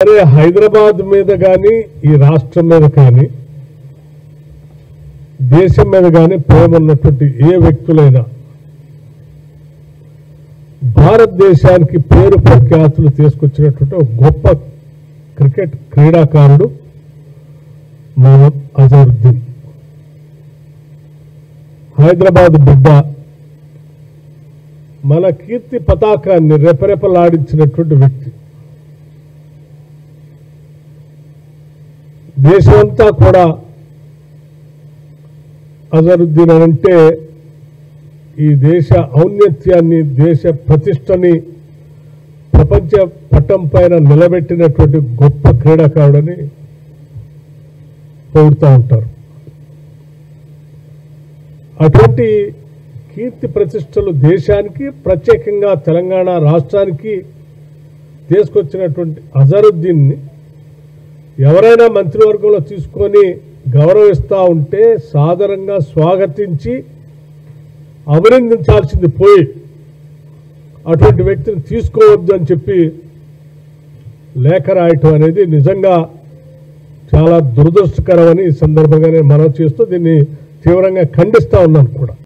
అరే హైదరాబాద్ మీద కానీ ఈ రాష్ట్రం మీద కానీ దేశం మీద కానీ ప్రేమ ఉన్నటువంటి ఏ వ్యక్తులైనా భారతదేశానికి పేరు ప్రఖ్యాతులు తీసుకొచ్చినటువంటి ఒక గొప్ప క్రికెట్ క్రీడాకారుడు మొహమ్మద్ అజరుద్దీన్. హైదరాబాద్ బిడ్డ, మన కీర్తి పతాకాన్ని రెపరెపలాడించినటువంటి వ్యక్తి. దేశమంతా కూడా అజరుద్దీన్ అంటే ఈ దేశ ఔన్నత్యాన్ని, దేశ ప్రతిష్టని ప్రపంచ పటం పైన నిలబెట్టినటువంటి గొప్ప క్రీడాకారుడని పొగుడుతూ ఉంటారు. అటువంటి కీర్తి ప్రతిష్టలు దేశానికి, ప్రత్యేకంగా తెలంగాణ రాష్ట్రానికి తీసుకొచ్చినటువంటి అజరుద్దీన్ని ఎవరైనా మంత్రివర్గంలో తీసుకొని గౌరవిస్తూ ఉంటే సాదరంగా స్వాగతించి అభినందించాల్సింది పోయి అటువంటి వ్యక్తిని తీసుకోవద్దు అని చెప్పి లేఖ రాయటం అనేది నిజంగా చాలా దురదృష్టకరమని ఈ సందర్భంగా నేను మనవి చేస్తూ దీన్ని తీవ్రంగా ఖండిస్తూ ఉన్నాను కూడా.